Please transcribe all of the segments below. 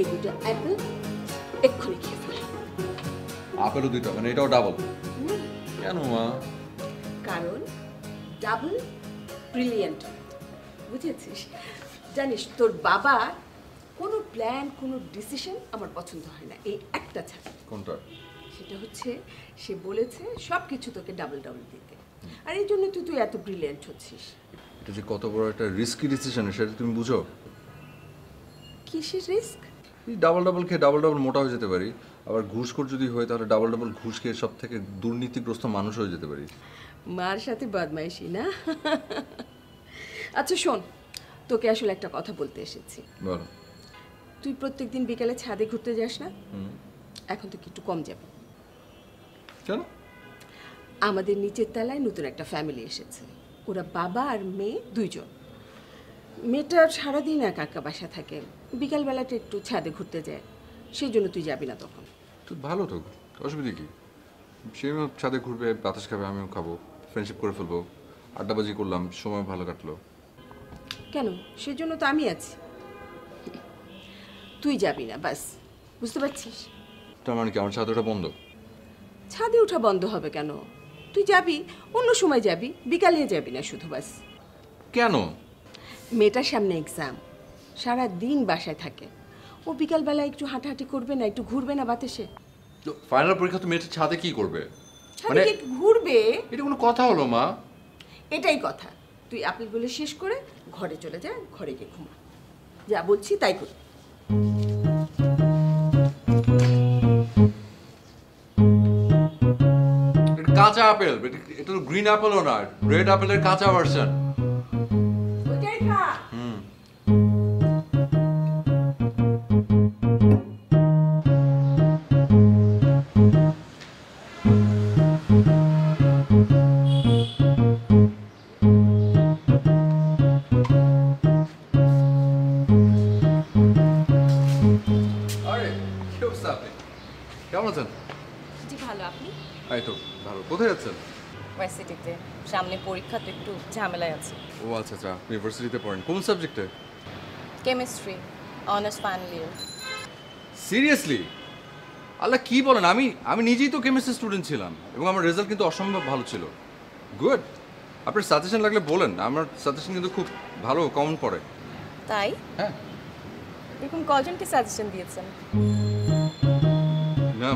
এই দুটো অ্যাপেল এক্ষুনি খেয়ে ফেলে। আপেলও দুইটা, মানে এটাও ডাবল? কেন মা? কারণ ডাবল ব্রিলিয়েন্ট, বুঝেছিস? জানিস তোর বাবা কোনো প্ল্যান কোনো ডিসিশন আমার পছন্দ হয় না, এই একটা ছাড়া। কোনটা? সেটা হচ্ছে সে বলেছে সব কিছু তোকে ডাবল ডাবল দিতে, আর এই জন্য তুই এত ব্রিলিয়েন্ট হচ্ছিস। এটা যে কত বড় একটা রিস্কি ডিসিশন সেটা তুমি বুঝো? কিসের রিস্ক? এই ডাবল ডাবল খেয়ে ডাবল ডাবল মোটা হয়ে যেতে পারি, আবার ঘুষখোর যদি হয় তাহলে ডাবল ডাবল ঘুষ খেয়ে সব থেকে দুর্নীতিগ্রস্ত মানুষ হয়ে যেতে পারি। মার সাথে বদমাইশি না? আচ্ছা শোন, তোকে আসলে একটা কথা বলতে এসেছি। বলো। তুই প্রত্যেকদিন বিকালে ছাদে ঘুরতে যাস না? এখন তো একটু কম যাবে। কেন? আমাদের নিচের তলায় নতুন একটা ফ্যামিলি এসেছে, ওরা বাবা আর মেয়ে দুইজন। মেয়েটা সারাদিন একা একা বাসা থাকে, বিকালবেলাটা একটু ছাদে ঘুরতে যায়, সেই জন্য তুই যাবি না তখন? তো ভালো তো, অসুবিধা কি? সেও ছাদে ঘুরবে, বাতাস খাবে, আমিও খাবো, ফ্রেন্ডশিপ করে ফেলবো, আড্ডাবাজি করলাম, সময় ভালো কাটলো। কেন? সেজন্য তো আমি আছি। তুই যাবি না, বাস, বুঝতে পারছিস? তার মানে কি আমার ছাদে ওটা বন্ধ? ছাদে ওঠা বন্ধ হবে কেন? তুই যাবি, অন্য সময় যাবি, বিকালে যাবি না শুধু, বাস। কেন? মেয়েটার সামনে এক্সাম, সারা দিন বাসায় থাকে, ও বিকালবেলা একটু হাঁটাহাঁটি করবে না, একটু ঘুরবে না বাতাসে? ফাইনাল পরীক্ষা তো মেয়েটা ছাদে কি করবে? ছাদে কি ঘুরবে? এটা কোনো কথা হলো মা? এটাই কথা। তুই আপেলগুলো শেষ করে ঘরে চলে যা, ঘরে গিয়ে ঘুমা, যা বলছি তাই কর। কাঁচা আপেল, এটা তো গ্রিন আপেলও না, রেড আপেলের কাঁচা ভার্সন। ওইটাই খা। কেমন আছেন? জি ভালো, আপনি? এই তো ভালো। কোথায় যাচ্ছেন? ভার্সিটিতে, সামনে পরীক্ষা তো একটু ঝামেলায় আছে। ও আচ্ছা আচ্ছা, ইউনিভার্সিটিতে পড়েন, কোন সাবজেক্টে? Chemistry, honours final year. Seriously? আল্লাহ কি বলেন! আমি নিজেই তো কেমিস্ট্রি স্টুডেন্ট ছিলাম এবং আমার রেজাল্ট কিন্তু অসম্ভব ভালো ছিল। গুড। আপনার সাজেশন লাগলে বলেন, আমার সাজেশন কিন্তু খুব ভালো, কমন পড়ে। তাই? হ্যাঁ। এরকম কজনকে সাজেশন দিয়েছেন? না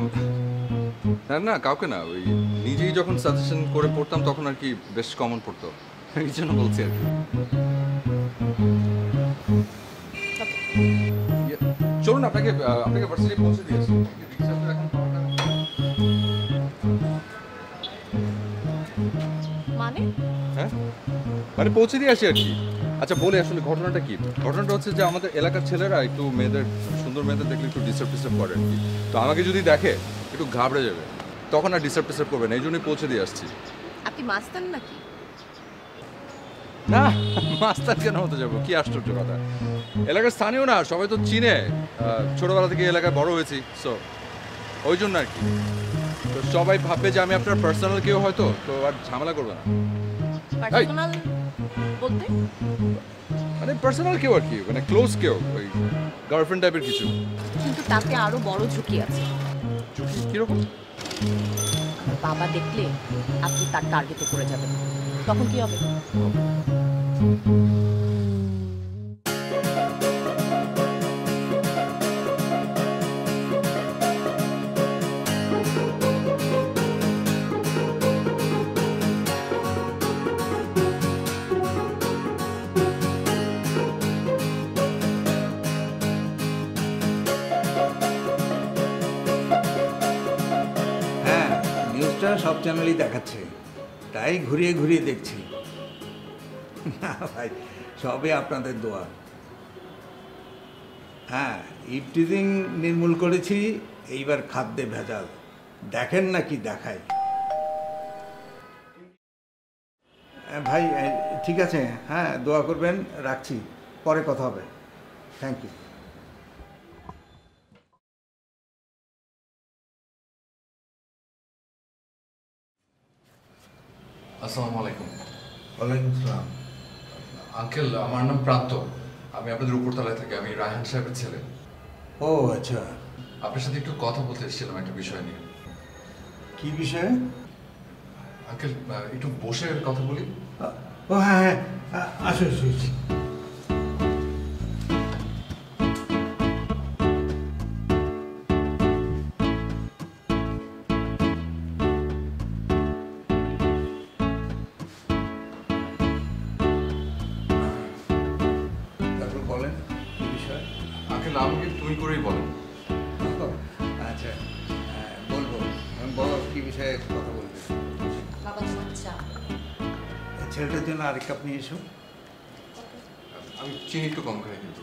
না না, কাউকে না, ওই নিজেই যখন সাজেশন করে পড়তাম তখন আর কি বেশ কমন পড়তো, এই জন্য বলছি আর কি। চলুন, আপনাকে ভার্সিটি পৌঁছে দিয়েছি। মানে? হ্যাঁ, মানে পৌঁছে দিয়ে আসি আর কি। আচ্ছা বলে আসলে ঘটনাটা কি? ঘটনাটা হচ্ছে যে আমাদের এলাকার ছেলেরা একটু মেয়েদের, সুন্দর মেয়েদের দেখলে একটু ডিস্টার্ব করে আর কি। তো আমাকে যদি দেখে একটু ঘাবড়ে যাবে, তখন আর ডিস্টার্ব করবে না, এই জন্যই পৌঁছে দিয়ে আসছি। আপনি মাস্তান নাকি? না, মাস্টার কেন হতে যাবো? কি আশ্চর্য কথা! এলাকার স্থানীয় না, সবাই তো চিনে, ছোটবেলা থেকে এলাকায় বড় হয়েছি, সো ওই জন্য আর কি। তো সবাই ভাববে যে আমি আপনার পার্সোনাল কেউ হয়তো, তো আর ঝামেলা করবে না। পার্সোনাল বলতে? মানে পার্সোনাল কেউ আর কি, মানে ক্লোজ কেউ, ওই গার্লফ্রেন্ড টাইপের কিছু। কিন্তু তাতে আরো বড় ঝুঁকি আছে। ঝুঁকি কিরকম? আমার বাবা দেখলে আপনি তার টার্গেটে পড়ে যাবেন, তখন কি হবে? সব চ্যানেলই দেখাচ্ছে, তাই ঘুরিয়ে ঘুরিয়ে দেখছি। না ভাই, সবে আপনাদের দোয়া। হ্যাঁ, ইভটিজিং নির্মূল করেছি, এইবার খাদ্যে ভেজাল দেখেন না কি দেখায়। ভাই ঠিক আছে, হ্যাঁ দোয়া করবেন, রাখছি, পরে কথা হবে। Thank you. আসসালামু আলাইকুম। ওয়ালাইকুম আসসালাম। আঙ্কেল, আমার নাম প্রান্ত, আমি আপনাদের উপরতলায় থাকি, আমি রায়হান সাহেবের ছেলে। ও আচ্ছা, আপনার সাথে একটু কথা বলতে এসেছিলাম একটা বিষয় নিয়ে। কি বিষয়ে? আঙ্কেল, একটু বসে কথা বলি। ও হ্যাঁ হ্যাঁ, আসো আসো আসো। তারপর বলেন কি বিষয়? আঙ্কেল, আমাকে তুমি করেই বলেন। আচ্ছা, বলবো। বলো কি বিষয়ে কথা বলবে। বাবা তোমার চা। ছেলেটার জন্য আরেক কাপ নিয়ে এসো। আমি চিনি একটু কম খাই কিন্তু।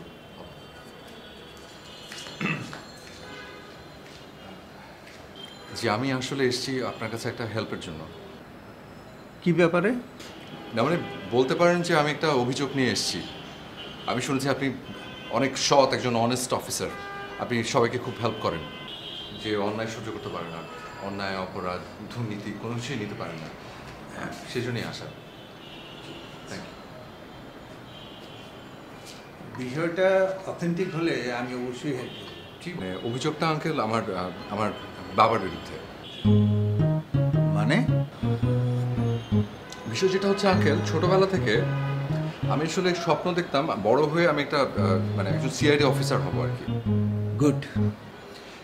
জি, আমি আসলে এসেছি আপনার কাছে একটা হেল্পের জন্য। কি ব্যাপারে? না মানে বলতে পারেন যে আমি একটা অভিযোগ নিয়ে এসেছি। আমি শুনেছি আপনি অনেক সৎ একজন অনেস্ট অফিসার। আপনি সবাইকে খুব হেল্প করেন, যে অন্যায় সহ্য করতে পারে না, অন্যায় অপরাধ দুর্নীতি কোনো কিছুই নিতে পারেন না। সেই জন্যই আসা। Thank you. বিষয়টা অথেন্টিক হলে আমি অবশ্যই হেল্প করব। ঠিক, অভিযোগটা আঙ্কেল আমার বাবার বিরুদ্ধে। মানে? বিষয় যেটা হচ্ছে আঙ্কেল, ছোটবেলা থেকে আমি আসলে স্বপ্ন দেখতাম বড় হয়ে আমি একটা মানে একজন সিআইডি অফিসার হব আর কি। গুড।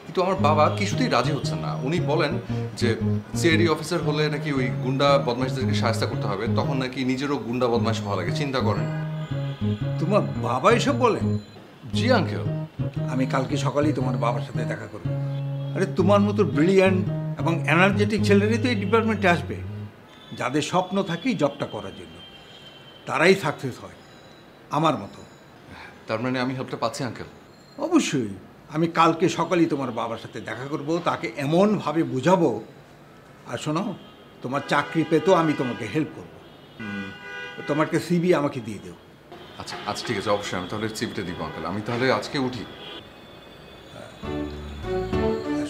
কিন্তু আমার বাবা কিছুতেই রাজি হচ্ছেন না। উনি বলেন যে সিআইডি অফিসার হলে নাকি ওই গুন্ডা বদমাশদেরকে সাহায্য করতে হবে, তখন নাকি নিজেরও গুন্ডা বদমাশ হওয়া লাগে। চিন্তা করেন। তোমার বাবা এসব বলে? জি আঙ্কেল। আমি কালকে সকালেই তোমার বাবার সাথে দেখা করব। আরে তোমার মতো ব্রিলিয়ান্ট এবং এনার্জেটিক ছেলেরাই তো এই ডিপার্টমেন্টে আসবে, যাদের স্বপ্ন থাকে এই জবটা করার জন্য। তারাই সাকসেস হয় আমার মতো। তার মানে আমি হেল্পটা পাচ্ছি আঙ্কেল? অবশ্যই। আমি কালকে সকালেই তোমার বাবার সাথে দেখা করব, তাকে এমনভাবে বোঝাবো। আর শোনো, তোমার চাকরি পেতেও আমি তোমাকে হেল্প করব। তোমাকে সিবি আমাকে দিয়ে দেও। আচ্ছা আচ্ছা, ঠিক আছে, অবশ্যই আমি তাহলে সিভিটা দিব আঙ্কেল। আমি তাহলে আজকে উঠি।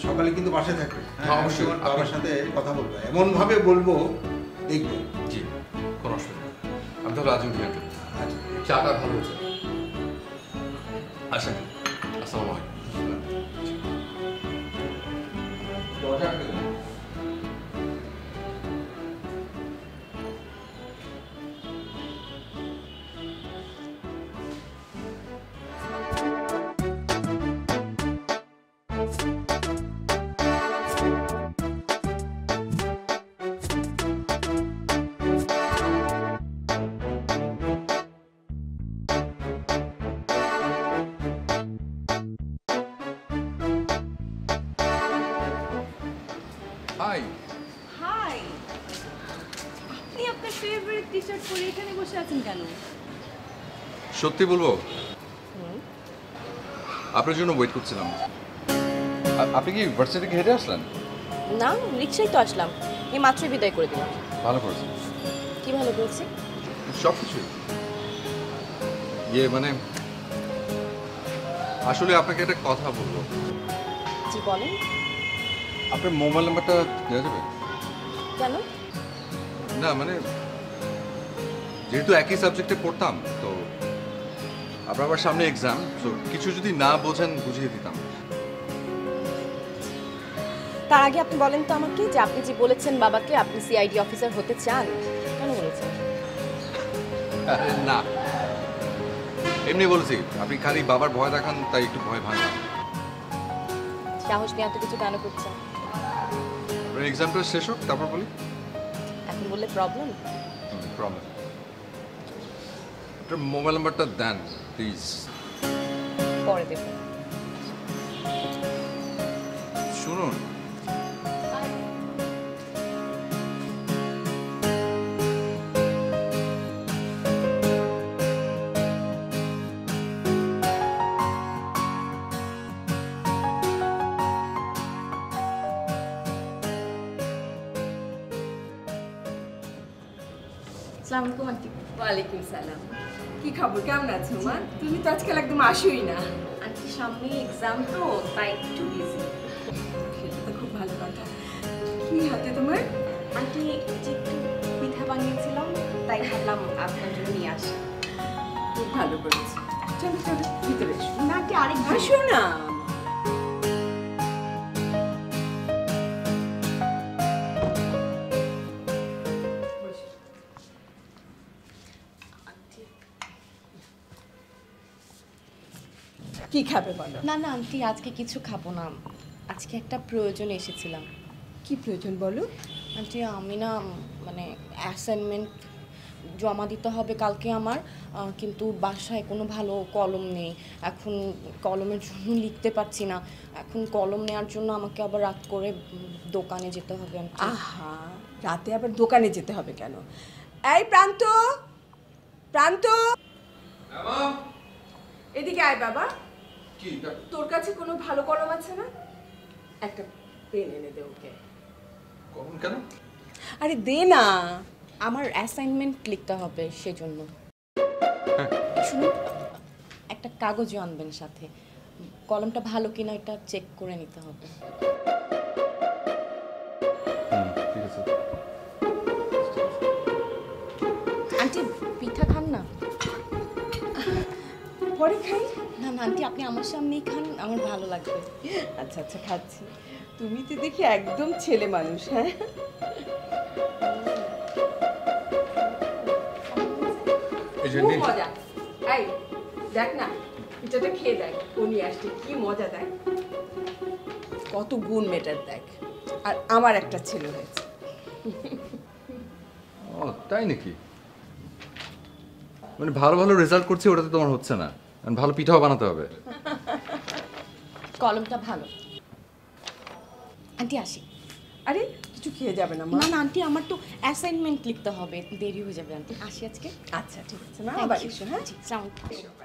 সকালে কিন্তু বাসায় থাকবে। হ্যাঁ, অবশ্যই। তোমার বাবার সাথে কথা বলবো, এমনভাবে বলবো দেখবে। জি, কোনো অসুবিধা নেই। আমি তাহলে আজ উঠি আঙ্কেল। আচ্ছা, চাটা ভালো হয়েছে। আসেন, আসসালামু আলাইকুম। দরজা আটকে দেন। হাই। হাই, আপনি আপনার ফেভারিট টি শার্ট পরে এখানে বসে আছেন কেন? সত্যি বলবো, আপনার জন্য ওয়েট করছিলাম। আপনি কি ভার্সিটি থেকে হেঁটে আসলেন? না, রিক্সায় তো আসলাম। এই মাত্রই বিদায় করে দিলাম। ভালো করেছেন। কি ভালো করেছি? সব কিছুই। ইয়ে মানে আসলে আপনাকে একটা কথা বলবো। জি বলেন। আপনার মোবাইল নাম্বারটা দেওয়া যাবে? কেন? না মানে যেহেতু একই সাবজেক্টে পড়তাম, তো আপনার আবার সামনে এক্সাম, তো কিছু যদি না বোঝেন বুঝিয়ে দিতাম। তার আগে আপনি বলেন তো আমাকে, যে আপনি যে বলেছেন বাবাকে আপনি সিআইডি অফিসার হতে চান, কেন বলেছেন? আরে না, এমনি বলছি। আপনি খালি বাবার ভয় দেখান, তাই একটু ভয় ভাঙলাম। সাহস নিয়ে এত কিছু কেন করছেন? আপনার এক্সামটা শেষ হোক তারপর বলি। এখন বললে প্রবলেম? প্রবলেম। আপনার মোবাইল নাম্বারটা দেন প্লিজ। পরে দেব। শুনুন, আসসালামু আলাইকুম আন্টি। ওয়ালাইকুম সালাম। কি খবর, কেমন আছো মা? তুমি তো আজকাল একদম আসোই না। আন্টি সামনে এক্সাম তো, তাই একটু বিজি। সেটা তো খুব ভালো কথা। কি হাতে তোমার? আন্টি যে একটু পিঠা বানিয়েছিলাম, তাই ভাবলাম আপনার জন্য নিয়ে আসি। খুব ভালো করেছি। চলো চলো ভিতরে এসো। না আন্টি, আরেক আসো না। কি খাবে বলো? না না আন্টি, আজকে কিছু খাবো না, আজকে একটা প্রয়োজনে এসেছিলাম। কি প্রয়োজন বলো? আন্টি আমি না মানে অ্যাসাইনমেন্ট জমা দিতে হবে কালকে আমার, কিন্তু বাসায় কোনো ভালো কলম নেই, এখন কলমের জন্য লিখতে পারছি না, এখন কলম নেওয়ার জন্য আমাকে আবার রাত করে দোকানে যেতে হবে। আন্টি আহা, রাতে আবার দোকানে যেতে হবে কেন? এই প্রান্ত, প্রান্ত, এদিকে আয় বাবা। কি তোর কাছে কোনো ভালো কলম আছে না? একটা পেন এনে দে ওকে। কখন কেন? আরে দে না। আমার অ্যাসাইনমেন্ট লিখতে হবে সেজন্য। শুনুন, একটা কাগজও আনবেন সাথে, কলমটা ভালো কিনা এটা চেক করে নিতে হবে। ঠিক আছে। আন্টি পিঠা খান না? পরে খাই। না না আন্টি, আপনি আমার সামনেই খান, আমার ভালো লাগবে। আচ্ছা আচ্ছা খাচ্ছি। তুমি তো দেখি একদম ছেলে মানুষ। হ্যাঁ, এই খুব জন্য মজা। এই দেখ না, পিঠাটা খেয়ে দেখ, ও নিয়ে আসছে কি মজা, দেখ কত গুণ মেটার দেখ। আর আমার একটা ছেলে হয়েছে। ও তাই নাকি? মানে ভালো ভালো রেজাল্ট করছি, ওটাতে তোমার হচ্ছে না, ভালো পিঠাও বানাতে হবে। কলমটা ভালো। আন্টি আসি। আরে কিছু খেয়ে যাবে না মা? না না আন্টি, আমার তো অ্যাসাইনমেন্ট লিখতে হবে, দেরি হয়ে যাবে আন্টি। আসি আজকে। আচ্ছা ঠিক আছে মা, আবার এসো। হ্যাঁ, জি, আসসালামু আলাইকুম।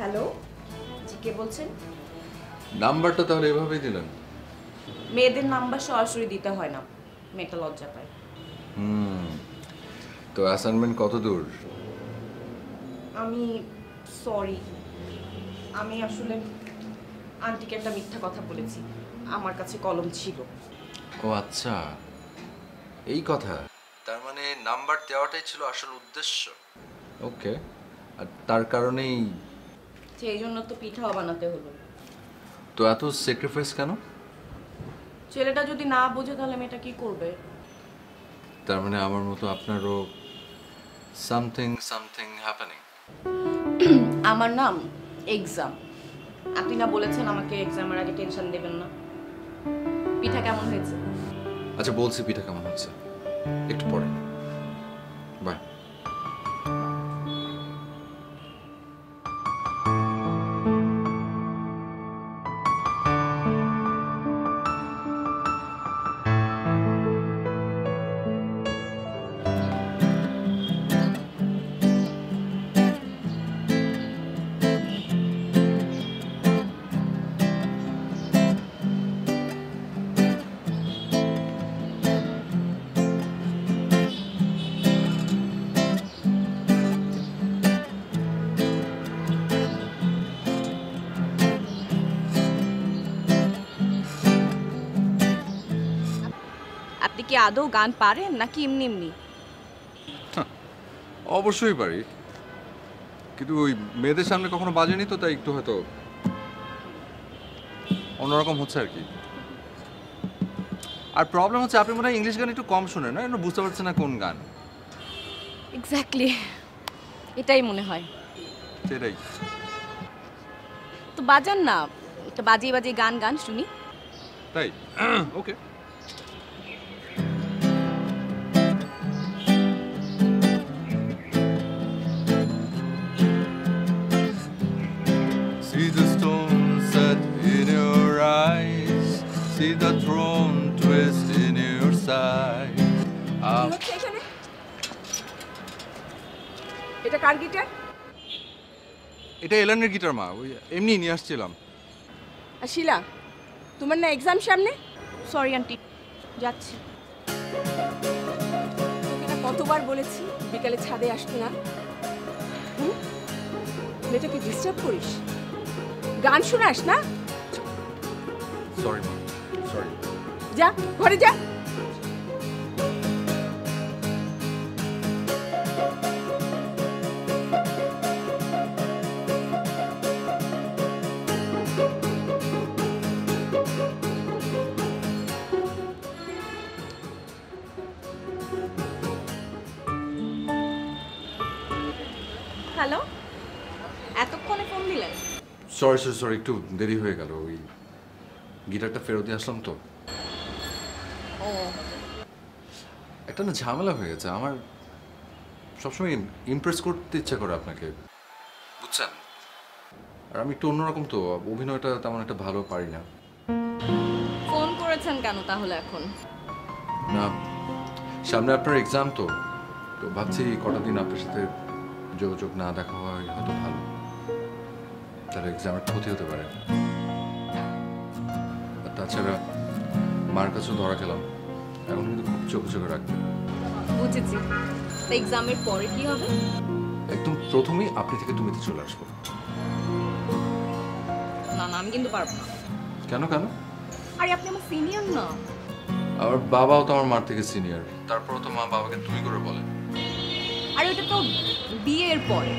হ্যালো, জি কে বলছেন? নাম্বারটা তাহলে এভাবেই দিলেন? মেয়েদের নাম্বার সরাসরি দিতে হয় না, মেয়েটা লজ্জা পায়। তো অ্যাসাইনমেন্ট কত দূর? আমি সরি, আমি আসলে আন্টিকে একটা মিথ্যা কথা বলেছি, আমার কাছে কলম ছিল। ও আচ্ছা, এই কথা। তার মানে নাম্বার দেওয়াটাই ছিল আসল উদ্দেশ্য। ওকে, আর তার কারণেই সেই জন্য তো পিঠাও বানাতে হলো। তো এত স্যাক্রিফাইস কেন? ছেলেটা যদি না বোঝে তাহলে মেয়েটা কি করবে? তার মানে আমার মতো আপনারও সামথিং সামথিং হ্যাপেনিং। আমার নাম এক্সাম, আপনি না বলেছেন আমাকে এক্সামের আগে টেনশন দেবেন না। পিঠা কেমন হয়েছে? আচ্ছা বলছি পিঠা কেমন হচ্ছে একটু পরে। বাই। আপনি কি আদৌ গান পারেন নাকি এমনি এমনি? অবশ্যই পারি, কিন্তু ওই মেয়েদের সামনে কখনো বাজেনি তো, তাই একটু হয়তো অন্যরকম হচ্ছে আর কি। আর প্রবলেম হচ্ছে আপনি মনে হয় ইংলিশ গান একটু কম শোনেন না, বুঝতে পারছেন না কোন গান। এক্স্যাক্টলি, এটাই মনে হয়। সেটাই। তো বাজান না, একটা বাজিয়ে বাজিয়ে গান গান শুনি। তাই ওকে। See the stone set in your eyes, see the throne twist in your side. কি হচ্ছে এখানে? এটা কার গিটার? এটা এলানের গিটার মা, ওই এমনি নিয়ে আসছিলাম। আর শিলা, তোমার না এক্সাম সামনে? সরি আন্টি, যাচ্ছি। এটা কতবার বলেছি বিকালে ছাদে আসতে না? মেয়েটাকে ডিস্টার্ব করিস, গান শোনাস না? সরি মা, সরি। যা ঘরে যা। হ্যালো, এতক্ষণে ফোন দিলেন? সরি সরি সরি, একটু দেরি হয়ে গেল। ওই গিটারটা ফেরত দিয়ে আসলাম তো, ও একটা না ঝামেলা হয়ে গেছে। আমার সবসময় ইমপ্রেস করতে ইচ্ছা করে আপনাকে, বুঝছেন? আর আমি একটু অন্যরকম তো, অভিনয়টা তেমন একটা ভালো পারি না। ফোন করেছেন কেন তাহলে এখন? না, সামনে আপনার এক্সাম তো, তো ভাবছি কটা দিন আপনার সাথে যোগাযোগ না দেখা হয় হয়তো ভালো, তাহলে এক্সামের ক্ষতি হতে পারে। আর তাছাড়া মার কাছেও ধরা খেলাম, এখন কিন্তু খুব চোখে চোখে রাখবে। বুঝেছি। এক্সামের পরে কি হবে? একদম প্রথমেই আপনি থেকে তুমিতে চলে আসবো। না না, আমি কিন্তু পারবো না। কেন কেন? আরে আপনি আমার সিনিয়র না। আমার বাবাও তো আমার মার থেকে সিনিয়র, তারপরও তো মা বাবাকে তুমি করে বলে। আরে ওটা তো বিয়ের পরে।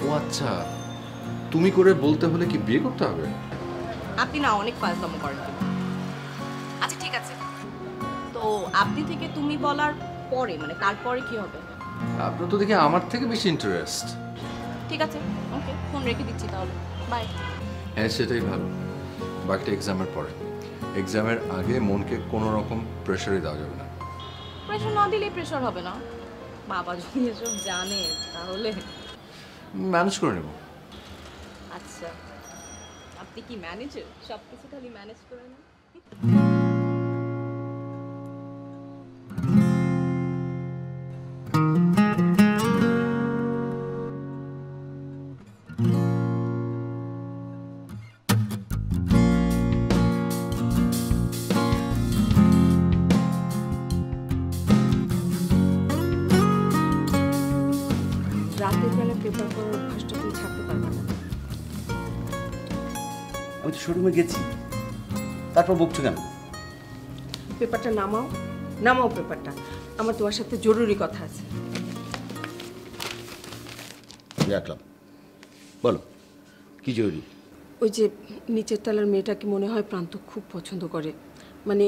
ও আচ্ছা, তুমি করে বলতে হলে কি বিয়ে করতে হবে? আপনি না অনেক ফাজলামো করেন কিন্তু। আচ্ছা ঠিক আছে, তো আপনি থেকে তুমি বলার পরে মানে তারপরে কি হবে? আপনার তো দেখি আমার থেকে বেশি ইন্টারেস্ট। ঠিক আছে, ওকে, ফোন রেখে দিচ্ছি তাহলে, বাই। হ্যাঁ সেটাই ভালো। বাকিটা এক্সামের পরে। এক্সামের আগে মনকে কোনো রকম প্রেশারই দেওয়া যাবে না। প্রেশার না দিলেই প্রেশার হবে না। বাবা যদি এসব জানে তাহলে। ম্যানেজ করে নেব। আচ্ছা, আপনি কি ম্যানেজার? সব কিছু খালি ম্যানেজ করে না? রাতের বেলা পেপার পড়ার অভ্যাসটা তুমি ছাড়তে পারবে না। আমি তো শোরুমে গেছি, তারপর বকছো কেন? পেপারটা নামাও, নামাও পেপারটা। আমার তোমার সাথে জরুরি কথা আছে। রাখলাম, বলো কি জরুরি? ওই যে নিচের তলার মেয়েটাকে মনে হয় প্রান্ত খুব পছন্দ করে, মানে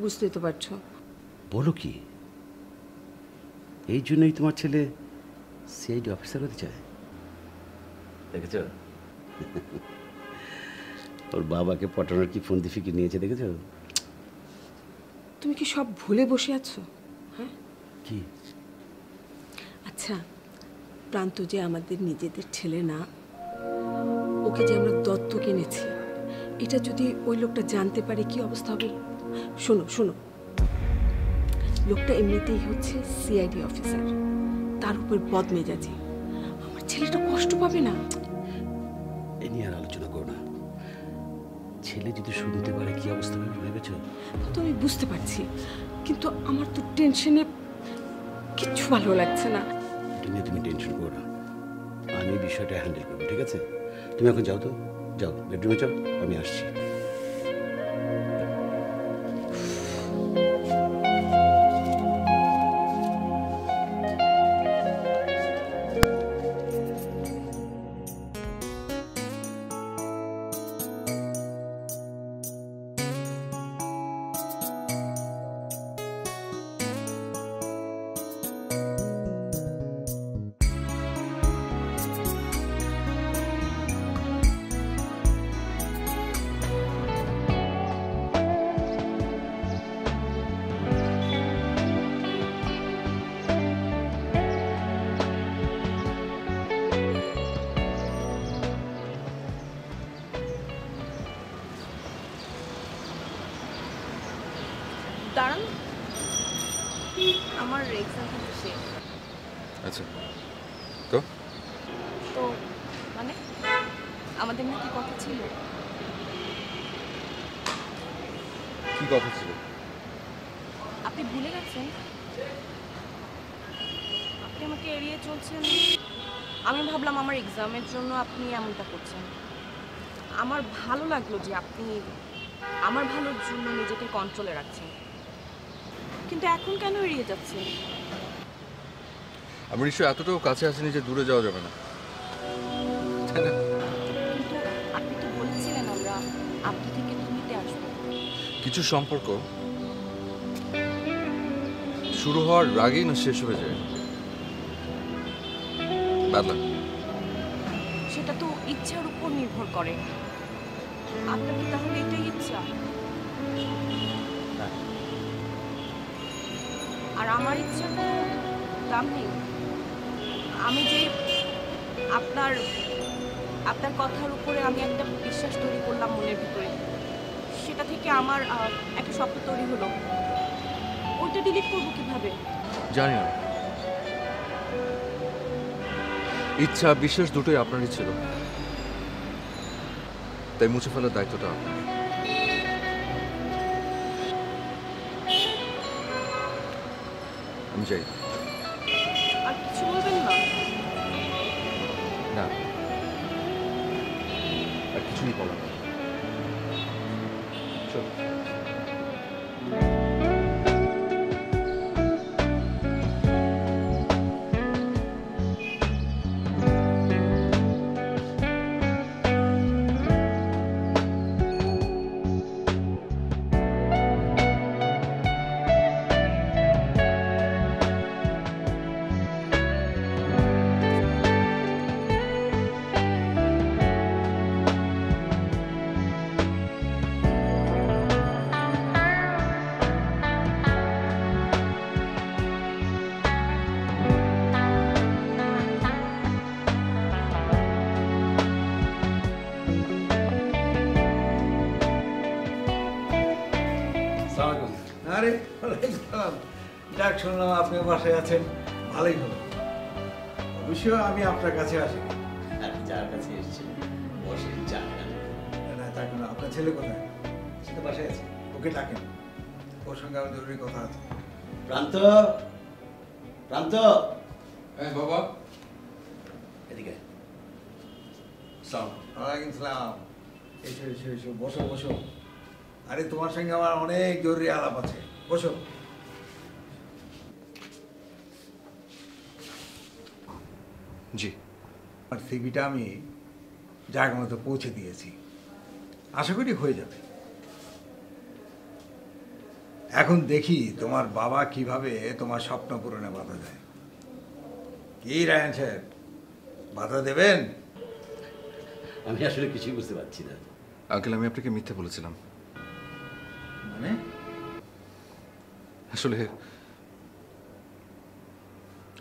বুঝতেই তো পারছো। বলো কি? এই জন্যই তোমার ছেলে সিআইডি অফিসার হতে চায়? দেখেছ ওর বাবাকে পটানোর কি ফোন ফিকে নিয়েছে, দেখেছ? তুমি কি সব ভুলে বসে আছো? হ্যাঁ, কি? আচ্ছা, প্রান্ত যে আমাদের নিজেদের ছেলে না, ওকে যে আমরা দত্তক এনেছি, এটা যদি ওই লোকটা জানতে পারে কি অবস্থা হবে। শোনো শোনো, লোকটা এমনিতেই হচ্ছে সিআইডি অফিসার, তার উপর বদমেজাজি। আমার ছেলেটা কষ্ট পাবে না? এ নিয়ে আর আলোচনা করো না। ছেলে যদি শুনতে পারে কি অবস্থা হবে ভেবেছ? তা তো আমি বুঝতে পারছি, কিন্তু আমার তো টেনশনে কিচ্ছু ভালো লাগছে না। এটা নিয়ে তুমি টেনশন করো না, আমি বিষয়টা হ্যান্ডেল করবো, ঠিক আছে? তুমি এখন যাও তো, যাও বেডরুমে যাও, আমি আসছি। দাঁড়ান, আমার এক্সাম কিন্তু শেষ। আচ্ছা, তো তো মানে আমাদের না কি কথা ছিল? কি কথা ছিল? আপনি ভুলে গেছেন? আপনি আমাকে এড়িয়ে চলছেন। আমি ভাবলাম আমার এক্সামের জন্য আপনি এমনটা করছেন। আমার ভালো লাগলো যে আপনি আমার ভালোর জন্য নিজেকে কন্ট্রোলে রাখছেন, কিন্তু এখন কেন এড়িয়ে যাচ্ছেন? আমি নিশ্চয় এতটাও কাছে আসেনি যে দূরে যাওয়া যাবে না, তাই না? কিন্তু আপনি তো বলেছিলেন আমরা আপনি থেকে তুমিতে আসবো। কিছু সম্পর্ক শুরু হওয়ার আগেই না শেষ হয়ে যায়। বাদলা ইচ্ছার উপর নির্ভর করে। আপনার কি তাহলে এটাই ইচ্ছা? আর আমার ইচ্ছা তো দাম নেই। আমি যে আপনার আপনার কথার উপরে আমি একটা বিশ্বাস তৈরি করলাম মনের ভিতরে, সেটা থেকে আমার একটা স্বপ্ন তৈরি হলো, ওইটা ডিলিট করবো কিভাবে? জানি না, ইচ্ছা বিশ্বাস দুটোই আপনারই ছিল, তাই মুছে ফেলার দায়িত্বটা আপনার। আমি চাই আর কিছু বলবেন না? না, আর কিছুই বলার নেই। চল। আরে ওয়ালাইকুম সালাম। যাক, শুনলাম আপনি বাসায় আছেন, ভালোই হলো। অবশ্য আমি আপনার কাছে আসি আপনি যার কাছে এসেছেন বসে চা খান। না, তা কেন? আপনার ছেলে কোথায়? সে তো বাসায় আছে। ওকে ডাকেন, ওর সঙ্গে আমার জরুরি কথা আছে। প্রান্ত, প্রান্ত, হ্যাঁ বাবা। এদিকে ওয়ালাইকুম সালাম। এসো এসো এসো, বসো বসো। আরে তোমার সঙ্গে আমার অনেক জরুরি আলাপ আছে, বসো। জি। আমার সিভিটা আমি জায়গা মতো পৌঁছে দিয়েছি, আশা করি হয়ে যাবে। এখন দেখি তোমার বাবা কিভাবে তোমার স্বপ্ন পূরণে বাধা দেয়। কি রায়ন সাহেব, বাধা দেবেন? আমি আসলে কিছুই বুঝতে পারছি না। আঙ্কেল, আমি আপনাকে মিথ্যে বলেছিলাম। মানে? আসলে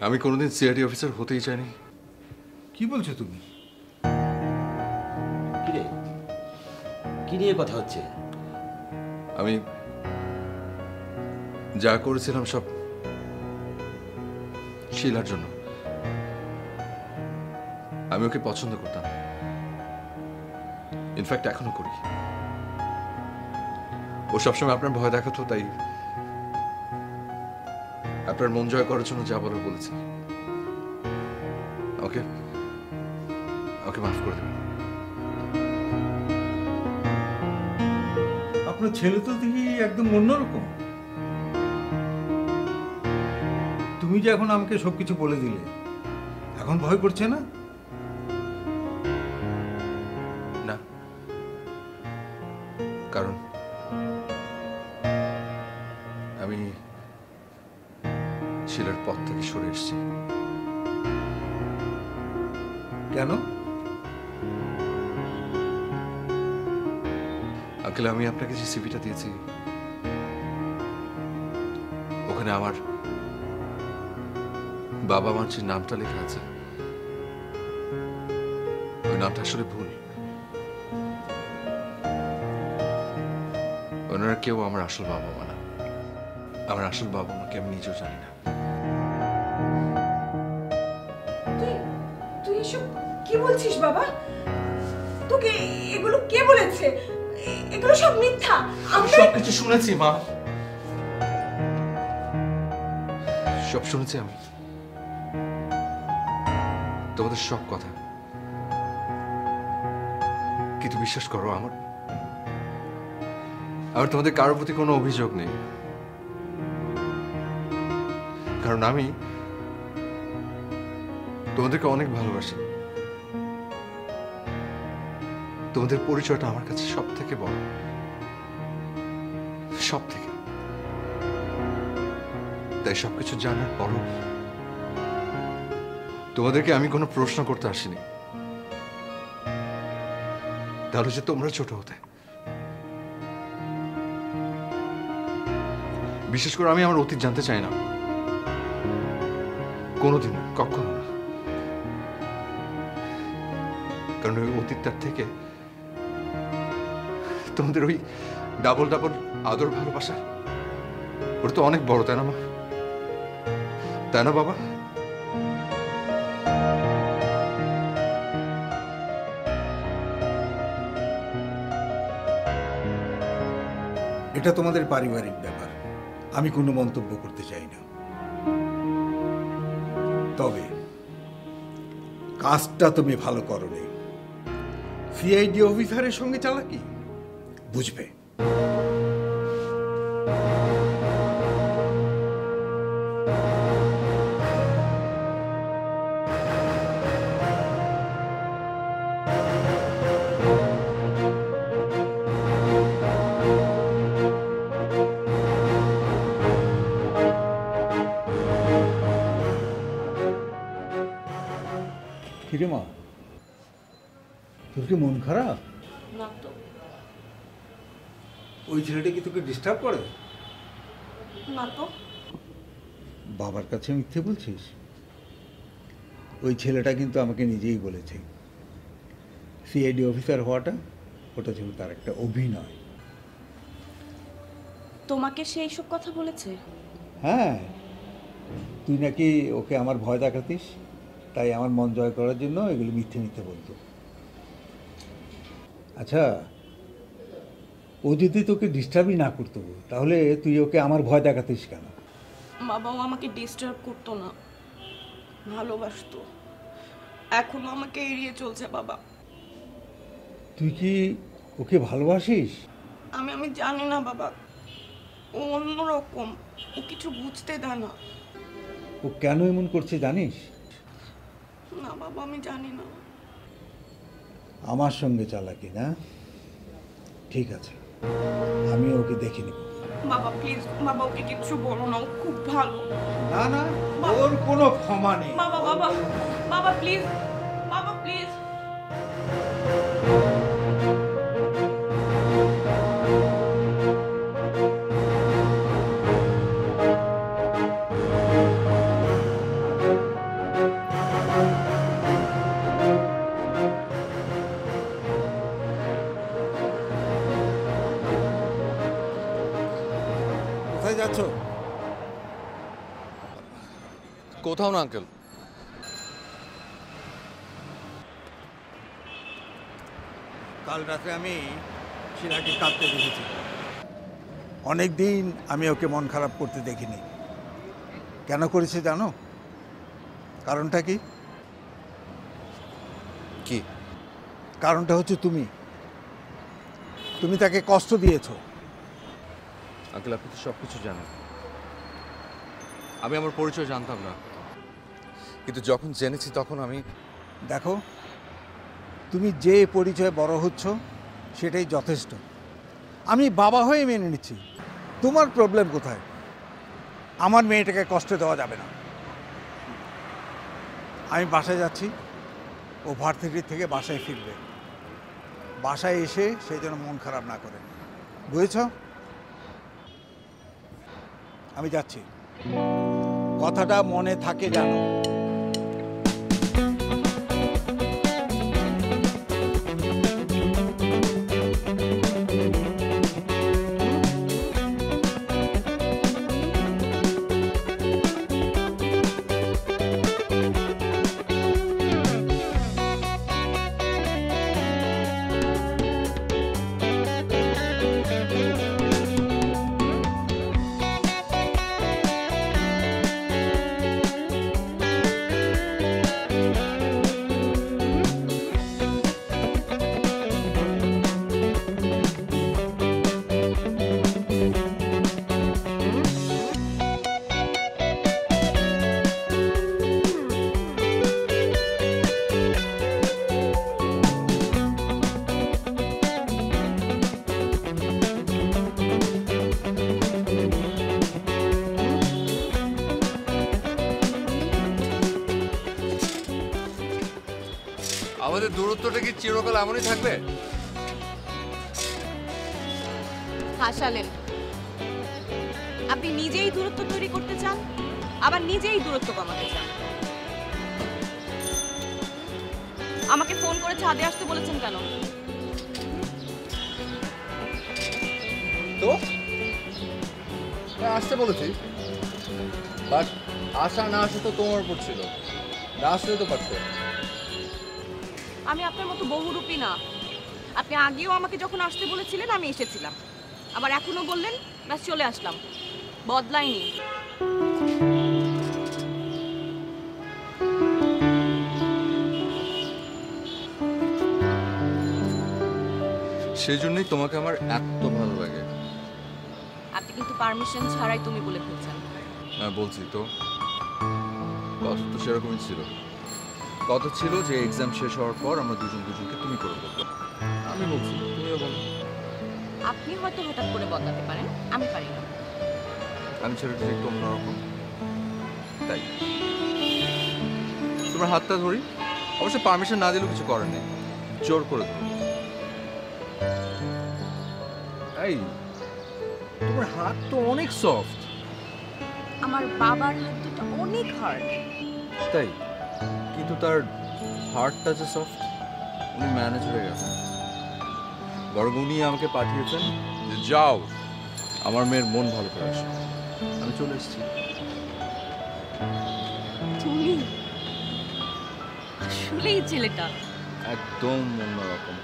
আমি কোনোদিন সিআইডি অফিসার হতেই চাইনি। কি বলছো তুমি? কি রে, কি নিয়ে কথা হচ্ছে? আমি যা করেছিলাম সব শিলার জন্য। আমি ওকে পছন্দ করতাম, ইনফ্যাক্ট এখনো করি। ও সবসময় আপনার ভয় দেখাতো, তাই আপনার মন জয় করার জন্য যা বলার বলেছি। ওকে ওকে মাফ করে দেবেন। আপনার ছেলে তো দেখি একদম অন্যরকম। তুমি যে এখন আমাকে সবকিছু বলে দিলে, এখন ভয় করছে না? না, কারণ আমি শিলার পথ থেকে সরে এসেছি। কেন? আঙ্কেল, আমি আপনাকে যে সিভিটা দিয়েছি ওখানে আমার বাবা মার যে নামটা লেখা আছে ওই নামটা আসলে ভুল। ওনারা কেউ আমার আসল বাবা মা না। আমার আসল বাবা মাকে আমি নিজেও জানি না। তুই এসব কি বলছিস বাবা? তোকে এগুলো কে বলেছে? এগুলো সব মিথ্যা। আমি সবকিছু শুনেছি মা, সব শুনেছি আমি, তোমাদের সব কথা। কিন্তু বিশ্বাস করো, আমার তোমাদের কারোর প্রতি কোনো অভিযোগ নেই, কারণ আমি তোমাদেরকে অনেক ভালোবাসি। তোমাদের পরিচয়টা আমার কাছে সব থেকে বড়, সব থেকে। তাই সবকিছু জানার পরও তোমাদেরকে আমি কোনো প্রশ্ন করতে আসিনি। তাহলে যে তোমরা ছোট হতে। বিশেষ করে আমি আমার অতীত জানতে চাই না, কোনোদিন, কখনো না। কারণ ওই অতীতটার থেকে তোমাদের ওই ডাবল ডাবল আদর ভালোবাসা ওটা তো অনেক বড়, তাই না মা? তাই না বাবা? এটা তোমাদের পারিবারিক ব্যাপার, আমি কোনো মন্তব্য করতে চাই না। তবে কাজটা তুমি ভালো করোনি। সিআইডি অফিসারের সঙ্গে চালাকি বুঝবে। কিরে মা, তোর কি মন খারাপ? না তো। ওই ছেলেটা কি তোকে ডিস্টার্ব করে? না তো। বাবার কাছে মিথ্যে বলছিস? ওই ছেলেটা কিন্তু আমাকে নিজেই বলেছে সিআইডি অফিসার হওয়াটা ওটা ছিল তার একটা অভিনয়। তোমাকে সে এইসব কথা বলেছে? হ্যাঁ, তুই নাকি ওকে আমার ভয় দেখাতিস, তাই আমার মন জয় করার জন্য এগুলো মিথ্যে মিথ্যে বলতো। আচ্ছা, ও যদি তোকে ডিস্টার্বই না করতো তাহলে তুই ওকে আমার ভয় দেখাতিস কেন? বাবাও আমাকে ডিস্টার্ব করতো না, ভালোবাসতো। এখনো আমাকে এড়িয়ে চলছে বাবা। তুই কি ওকে ভালোবাসিস? আমি জানি না বাবা, ও অন্যরকম, ও কিছু বুঝতে দেয় না। ও কেন এমন করছে জানিস? না বাবা, আমি জানি না। আমার সঙ্গে চালাকি না? ঠিক আছে, আমি ওকে দেখে নেব। বাবা প্লিজ, বাবা ওকে কিছু বলো না, ও খুব ভালো। না না, ওর কোনো ক্ষমা নেই। বাবা বাবা বাবা প্লিজ, বাবা প্লিজ। কোথায় যাচ্ছ? কোথাও না আঙ্কেল। কাল রাতে আমি শিলাকে কাঁদতে দেখেছি। অনেক দিন আমি ওকে মন খারাপ করতে দেখিনি। কেন করেছে জানো? কারণটা কি? কি কারণটা হচ্ছে তুমি তাকে কষ্ট দিয়েছো। আঙ্কেল, আপনি তো সব কিছু জানেন। আমি আমার পরিচয় জানতাম না, কিন্তু যখন জেনেছি তখন আমি... দেখো, তুমি যে পরিচয়ে বড় হচ্ছ সেটাই যথেষ্ট। আমি বাবা হয়ে মেনে নিচ্ছি। তোমার প্রবলেম কোথায়? আমার মেয়েটাকে কষ্ট দেওয়া যাবে না। আমি বাসায় যাচ্ছি, ও ভার্সিটি থেকে বাসায় ফিরবে। বাসায় এসে সেই জন্য মন খারাপ না করে, বুঝেছ? আমি যাচ্ছি, কথাটা মনে থাকে জানো। আমাদের দূরত্বটা কি চিরকাল এমনই থাকবে? হাসালেন। আপনি নিজেই দূরত্ব তৈরি করতে চান, আবার নিজেই দূরত্ব কমাতে চান। আমাকে ফোন করে ছাদে আসতে বলেছেন কেন? তো আসতে বলেছি, বাট আসা না আসা তো তোমার উপর ছিল, না আসলে তো পারতো। আমি আপনার মতো বহুরূপী না। আপনি আগেও আমাকে যখন আসতে বলেছিলেন আমি এসেছিলাম, আবার এখনো বললেন, ব্যাস চলে আসলাম। বদলাইনি। সেই জন্যই তোমাকে আমার এত ভালো লাগে। আপনি কিন্তু পারমিশন ছাড়াই তুমি বলে ফেলছেন। হ্যাঁ বলছি তো, কথা তো সেরকমই ছিল। কথা ছিল যে এক্সাম শেষ হওয়ার পর আমরা দুজনকে তুমি করে বলবো। আমি বলছি, তুমিও বলো। আপনি হয়তো হঠাৎ করে বদলাতে পারেন, আমি পারি না। আমি ছেলেটা একটু অন্যরকম, তাই তোমার হাতটা ধরি। অবশ্য পারমিশন না দিলেও কিছু করার নেই, জোর করে ধরো। এই তোমার হাত তো অনেক সফট। আমার বাবার হাত দুটো অনেক হার্ড। তাই, কিন্তু তার হার্টটা যে সফট, উনি ম্যানেজ হয়ে গেছেন। বরং উনি আমাকে পাঠিয়েছেন যে যাও আমার মেয়ের মন ভালো করে আসো। আমি চলে এসেছি। তুমি আসলেই ছেলেটা একদম অন্যরকম।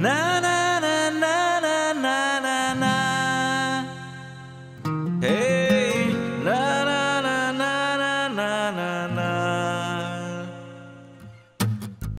না